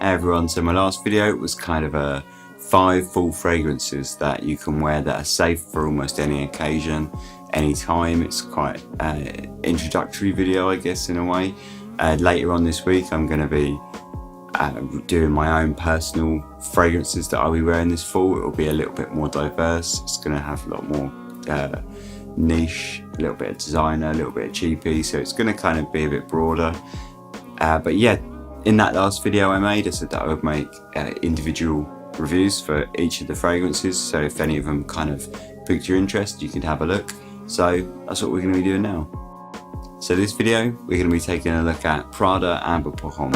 Hey everyone, so my last video was kind of a 5 full fragrances that you can wear that are safe for almost any occasion, any time. It's quite an introductory video, I guess, in a way. Later on this week I'm going to be doing my own personal fragrances that I'll be wearing this fall. It will be a little bit more diverse. It's going to have a lot more niche, a little bit of designer, a little bit of cheapy, so it's going to kind of be a bit broader. But yeah, in that last video I made, I said that I would make individual reviews for each of the fragrances, so if any of them kind of piqued your interest, you can have a look. So that's what we're going to be doing now. So this video, we're going to be taking a look at Prada Amber Pour Homme.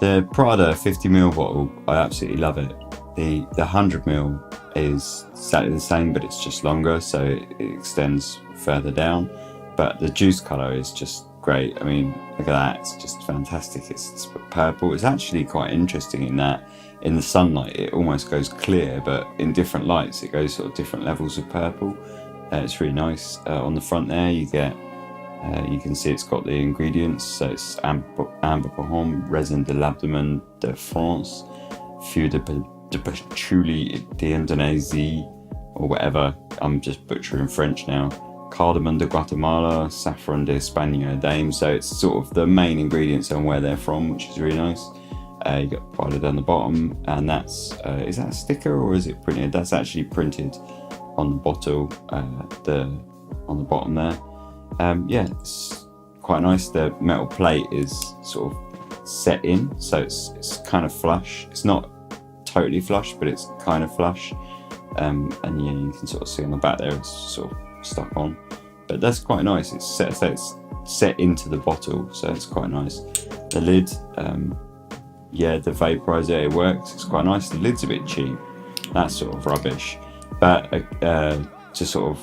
The Prada 50ml bottle, I absolutely love it. The 100ml is exactly the same, but it's just longer, so it extends further down. But the juice colour is just great. I mean, look at that, it's just fantastic. It's purple. It's actually quite interesting in that in the sunlight it almost goes clear, but in different lights it goes sort of different levels of purple. It's really nice. On the front there you get you can see it's got the ingredients, so it's Amber Pour Homme, Resin de l'Abdomen de France, Feu de Patchouli d'Indonésie, or whatever, I'm just butchering French now, Cardamom de Guatemala, Saffron de España Dame, so it's sort of the main ingredients and where they're from, which is really nice. You got Prada down the bottom, and that's, is that a sticker or is it printed? That's actually printed on the bottle, on the bottom there. Yeah, it's quite nice. The metal plate is sort of set in, so it's kind of flush. It's not totally flush, but it's kind of flush. And yeah, you can sort of see on the back there it's sort of stuck on. But that's quite nice. It's set into the bottle, so it's quite nice. The lid, yeah, the vaporizer, it works. It's quite nice. The lid's a bit cheap. That's sort of rubbish. But just sort of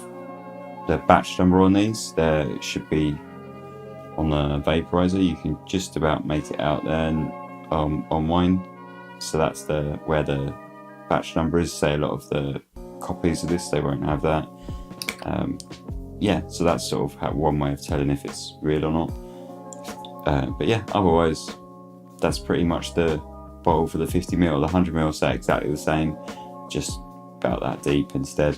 the batch number on these, there should be on the vaporizer. You can just about make it out there on mine. So that's where the batch number is. Say a lot of the copies of this, they won't have that. Yeah, so that's sort of one way of telling if it's real or not. But yeah, otherwise that's pretty much the bottle for the 50ml. The 100ml say exactly the same, just about that deep instead.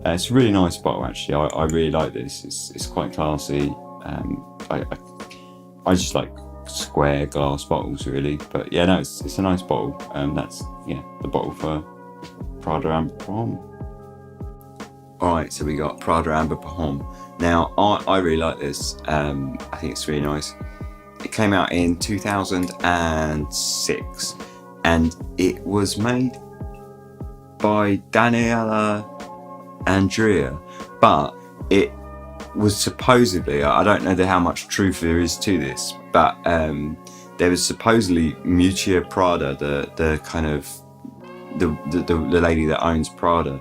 It's a really nice bottle actually. I really like this. It's quite classy. I just like square glass bottles really, but yeah, no, it's a nice bottle. That's, yeah, the bottle for Prada Amber Pour Homme. Alright, so we got Prada Amber Pour Homme. Now I really like this. I think it's really nice. It came out in 2006 and it was made by Daniela Andrea, but it was supposedly, I don't know how much truth there is to this, but there was supposedly Miuccia Prada, the kind of the lady that owns Prada,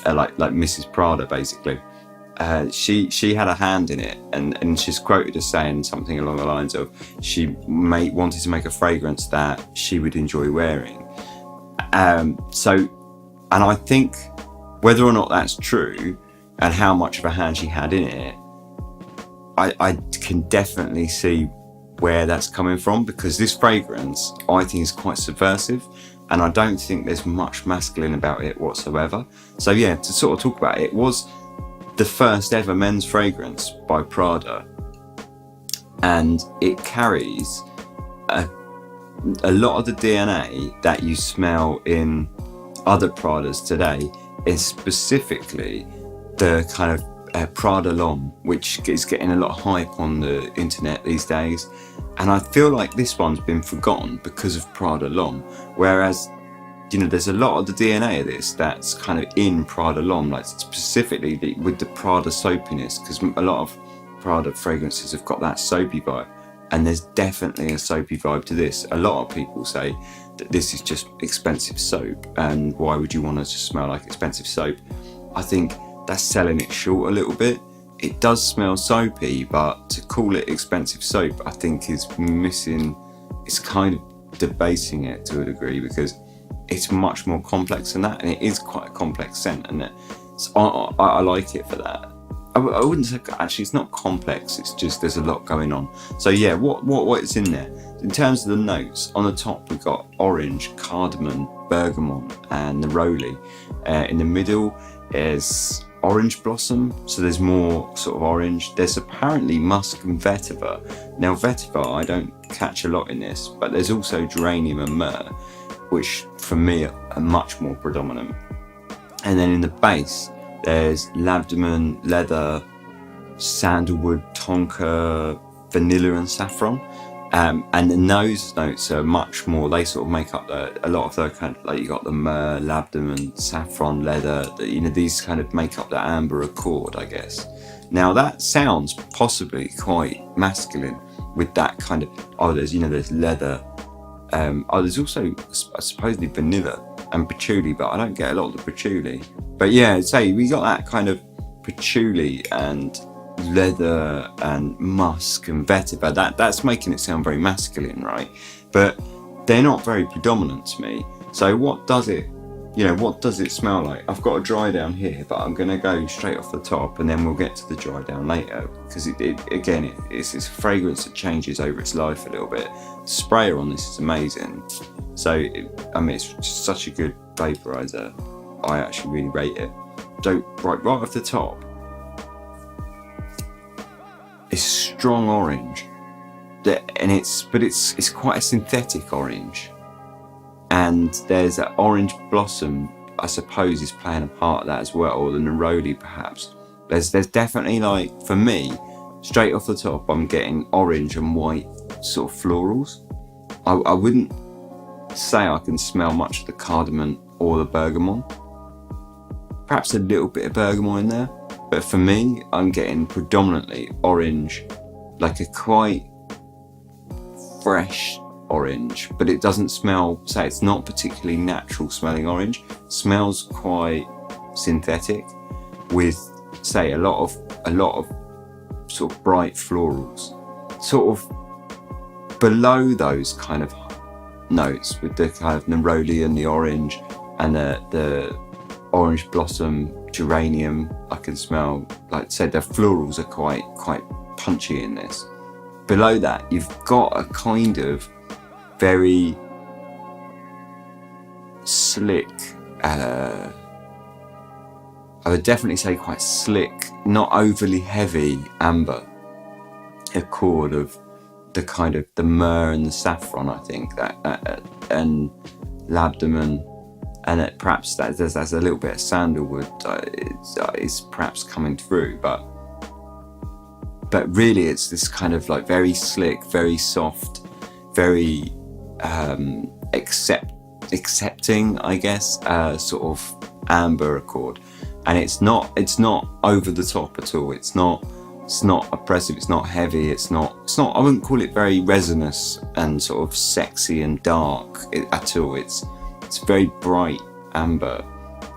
like Mrs. Prada basically. She had a hand in it, and she's quoted as saying something along the lines of she wanted to make a fragrance that she would enjoy wearing. And I think whether or not that's true and how much of a hand she had in it, I can definitely see where that's coming from, because this fragrance I think is quite subversive and I don't think there's much masculine about it whatsoever. So yeah, to sort of talk about it, it was the first ever men's fragrance by Prada, and it carries a lot of the DNA that you smell in other Pradas today, is specifically the kind of Prada L'Homme, which is getting a lot of hype on the internet these days. And I feel like this one's been forgotten because of Prada L'Homme, whereas, you know, there's a lot of the DNA of this that's kind of in Prada L'Homme, like specifically with the Prada soapiness, because a lot of Prada fragrances have got that soapy vibe, and there's definitely a soapy vibe to this. A lot of people say that this is just expensive soap, and why would you want to just smell like expensive soap? I think that's selling it short a little bit. It does smell soapy, but to call it expensive soap I think is missing, it's kind of debasing it to a degree, because it's much more complex than that, and it is quite a complex scent, and I like it for that. I wouldn't say, actually it's not complex, it's just there's a lot going on. So yeah, what is in there? In terms of the notes, on the top we've got orange, cardamom, bergamot and neroli. In the middle is orange blossom, so there's more sort of orange. There's apparently musk and vetiver. Now vetiver I don't catch a lot in this, but there's also geranium and myrrh, which for me are much more predominant. And then in the base there's labdanum, leather, sandalwood, tonka, vanilla and saffron. And then those notes are much more, they sort of make up a lot of the kind of, like you got the myrrh, labdanum, saffron, leather, these kind of make up the amber accord, I guess. Now that sounds possibly quite masculine with that kind of, there's leather. There's also supposedly vanilla and patchouli, but I don't get a lot of the patchouli. But yeah, say we got that kind of patchouli and leather and musk and vetiver. That's making it sound very masculine, right? But they're not very predominant to me. So what does it smell like? I've got a dry down here, but I'm gonna go straight off the top and then we'll get to the dry down later, because it's a fragrance that changes over its life a little bit. The sprayer on this is amazing. So it's just such a good vaporizer. I actually really rate it. So right off the top, it's strong orange, and it's quite a synthetic orange. And there's an orange blossom, I suppose, is playing a part of that as well, or the neroli perhaps. There's definitely, like, for me, straight off the top, I'm getting orange and white sort of florals. I wouldn't say I can smell much of the cardamom or the bergamot. Perhaps a little bit of bergamot in there. But for me, I'm getting predominantly orange, like a quite fresh orange, but it doesn't smell, say it's not particularly natural smelling orange. It smells quite synthetic with, say, a lot of sort of bright florals. Sort of below those kind of notes with the kind of neroli and the orange and the orange blossom, geranium, I can smell, like I said, the florals are quite punchy in this. Below that, you've got a kind of very slick, I would definitely say quite slick, not overly heavy amber accord of the kind of the myrrh and the saffron, I think, that and labdanum. And perhaps there's a little bit of sandalwood is perhaps coming through, but really it's this kind of like very slick, very soft, very accepting, I guess, sort of amber accord. And it's not over the top at all. It's not oppressive. It's not heavy. It's not. I wouldn't call it very resinous and sort of sexy and dark at all. It's very bright amber,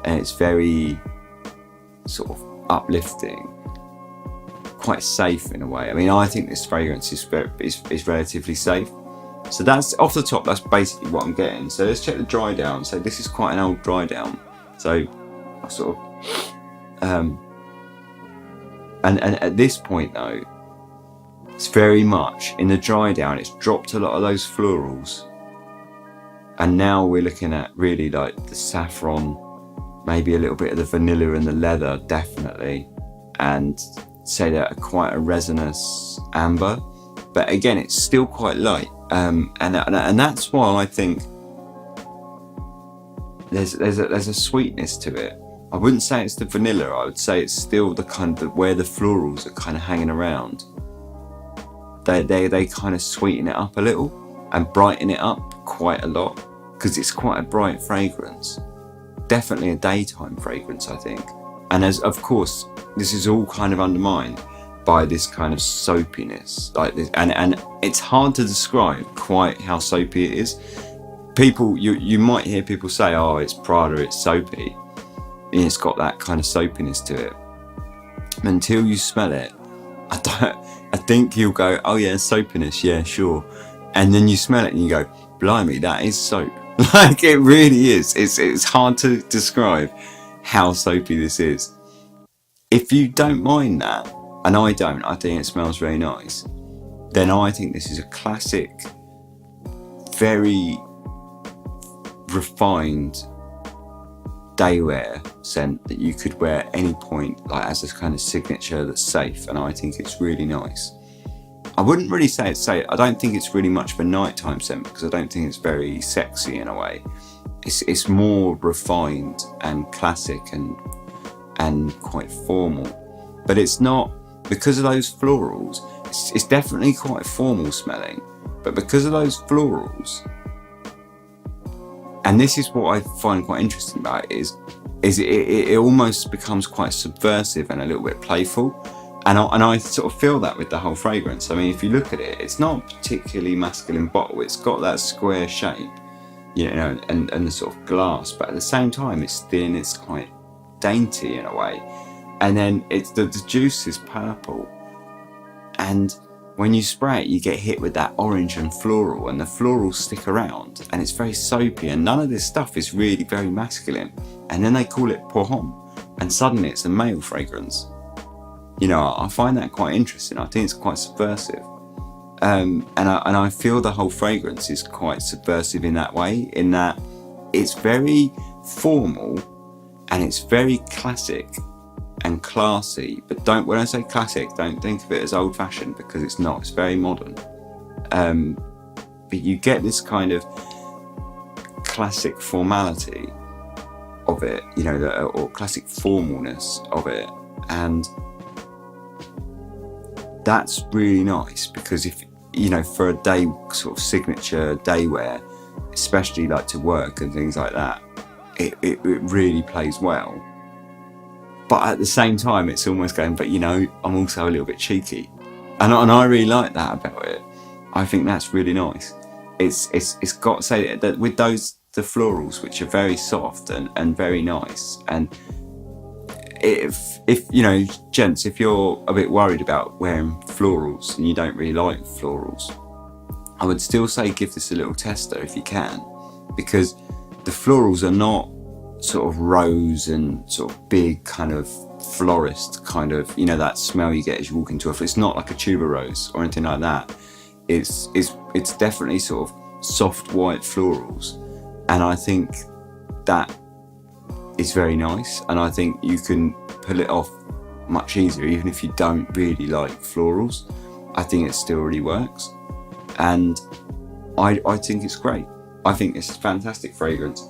and it's very sort of uplifting, quite safe in a way. I mean, I think this fragrance is relatively safe. So that's off the top, that's basically what I'm getting. So let's check the dry down. So this is quite an old dry down. So I sort of and at this point though, it's very much in the dry down, it's dropped a lot of those florals. And now we're looking at really like the saffron, maybe a little bit of the vanilla and the leather, definitely. And say that quite a resinous amber. But again, it's still quite light. And that's why I think there's a sweetness to it. I wouldn't say it's the vanilla. I would say it's still the kind of where the florals are kind of hanging around. They kind of sweeten it up a little and brighten it up quite a lot, because it's quite a bright fragrance. Definitely a daytime fragrance, I think. And as of course, this is all kind of undermined by this kind of soapiness, like this, and it's hard to describe quite how soapy it is. People, you might hear people say, "Oh, it's Prada, it's soapy," and it's got that kind of soapiness to it. Until you smell it, I think you'll go, "Oh yeah, soapiness, yeah, sure," and then you smell it and you go, "Blimey, that is soap." Like it really is. It's hard to describe how soapy this is. If you don't mind that, and I don't, I think it smells very nice, then I think this is a classic, very refined day wear scent that you could wear at any point, like as a kind of signature that's safe, and I think it's really nice. I wouldn't really say it's safe. I don't think it's really much of a nighttime scent because I don't think it's very sexy in a way. It's more refined and classic and quite formal, but it's not, because of those florals. It's definitely quite formal smelling, but because of those florals, and this is what I find quite interesting about it, is it almost becomes quite subversive and a little bit playful, and I sort of feel that with the whole fragrance. I mean, if you look at it, it's not a particularly masculine bottle. It's got that square shape, you know, and the sort of glass, but at the same time, it's thin. It's quite dainty in a way, and then it's the juice is purple, and when you spray it, you get hit with that orange and floral, and the florals stick around, and it's very soapy, and none of this stuff is really very masculine. And then they call it Pour Homme, and suddenly it's a male fragrance. You know, I find that quite interesting. I think it's quite subversive, and I feel the whole fragrance is quite subversive in that way, in that it's very formal and it's very classic and classy, but when I say classic, don't think of it as old-fashioned, because it's not. It's very modern, but you get this kind of classic formality of it, you know, or classic formalness of it, and that's really nice, because if, you know, for a day, sort of signature day wear, especially like to work and things like that, it really plays well. But at the same time, it's almost going, but you know, I'm also a little bit cheeky, and I really like that about it. I think that's really nice. It's got to say that with the florals, which are very soft and very nice, and if you know, gents, if you're a bit worried about wearing florals and you don't really like florals, I would still say give this a little tester if you can, because the florals are not sort of rose and sort of big kind of florist kind of, you know, that smell you get as you walk into it's not like a tuberose or anything like that. It's definitely sort of soft white florals, and I think that is very nice, and I think you can pull it off much easier even if you don't really like florals. I think it still really works, and I think it's great. I think it's a fantastic fragrance.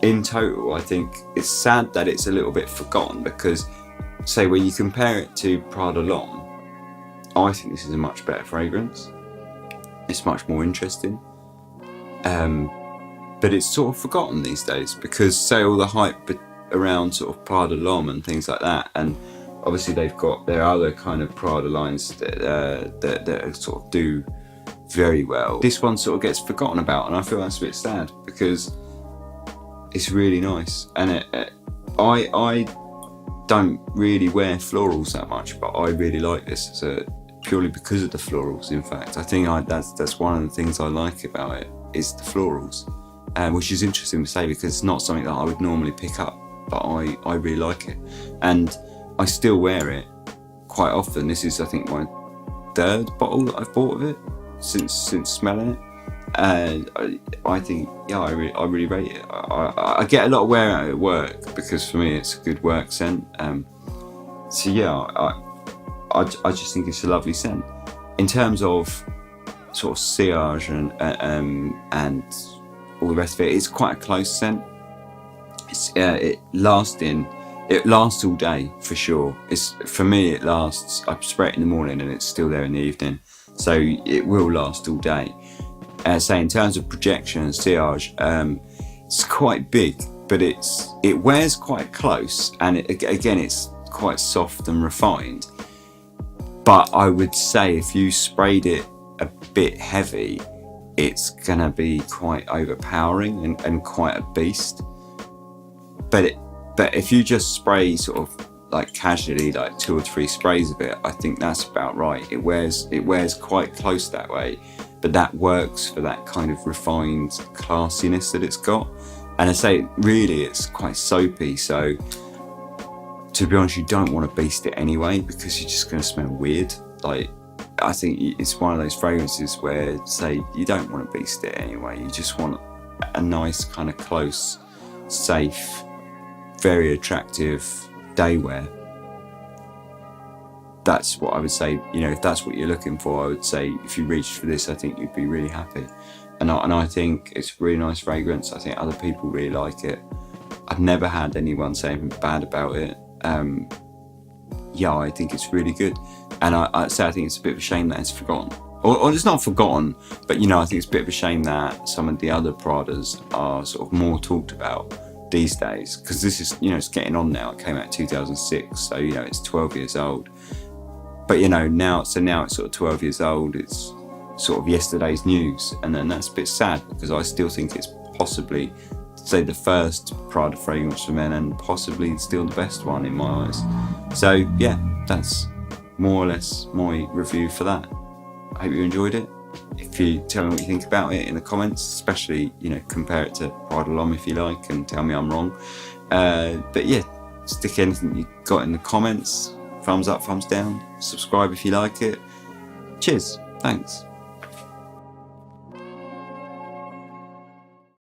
In total, I think it's sad that it's a little bit forgotten, because, say, when you compare it to Prada L'Homme, I think this is a much better fragrance. It's much more interesting. But it's sort of forgotten these days, because, say, all the hype around sort of Prada L'Homme and things like that, and obviously they've got their other kind of Prada lines that sort of do very well. This one sort of gets forgotten about, and I feel that's a bit sad, because it's really nice, and I don't really wear florals that much, but I really like this purely because of the florals. In fact, I think that's one of the things I like about it, is the florals, which is interesting to say, because it's not something that I would normally pick up, but I really like it, and I still wear it quite often. This is, I think, my third bottle that I've bought of it since smelling it. And I think, yeah, I really rate it. I get a lot of wear out at work, because for me it's a good work scent. So yeah, I just think it's a lovely scent. In terms of sort of sillage and all the rest of it, it's quite a close scent. It lasts all day for sure. For me, it lasts. I spray it in the morning and it's still there in the evening, so it will last all day. Say in terms of projection and sillage, it's quite big, but it wears quite close, and again it's quite soft and refined. But I would say if you sprayed it a bit heavy, it's gonna be quite overpowering and quite a beast. But if you just spray sort of like casually, like 2 or 3 sprays of it, I think that's about right. It wears quite close that way, but that works for that kind of refined classiness that it's got. And I say, really, it's quite soapy, so to be honest, you don't want to beast it anyway, because you're just going to smell weird. Like, I think it's one of those fragrances where, say, you don't want to beast it anyway. You just want a nice kind of close, safe, very attractive day wear. That's what I would say. You know, if that's what you're looking for, I would say if you reached for this, I think you'd be really happy. And I think it's a really nice fragrance. I think other people really like it. I've never had anyone say anything bad about it. Yeah, I think it's really good. And I think it's a bit of a shame that it's forgotten. Or it's not forgotten, but, you know, I think it's a bit of a shame that some of the other Pradas are sort of more talked about these days. Because this is, you know, it's getting on now. It came out in 2006, so, you know, it's 12 years old. But, you know, now it's sort of 12 years old. It's sort of yesterday's news. And then that's a bit sad, because I still think it's possibly, say, the first Prada fragrance for men, and possibly still the best one in my eyes. So yeah, that's more or less my review for that. I hope you enjoyed it. If you tell me what you think about it in the comments, especially, you know, compare it to Prada L'Homme if you like, and tell me I'm wrong. But yeah, stick anything you got in the comments. Thumbs up, thumbs down. Subscribe if you like it. Cheers. Thanks.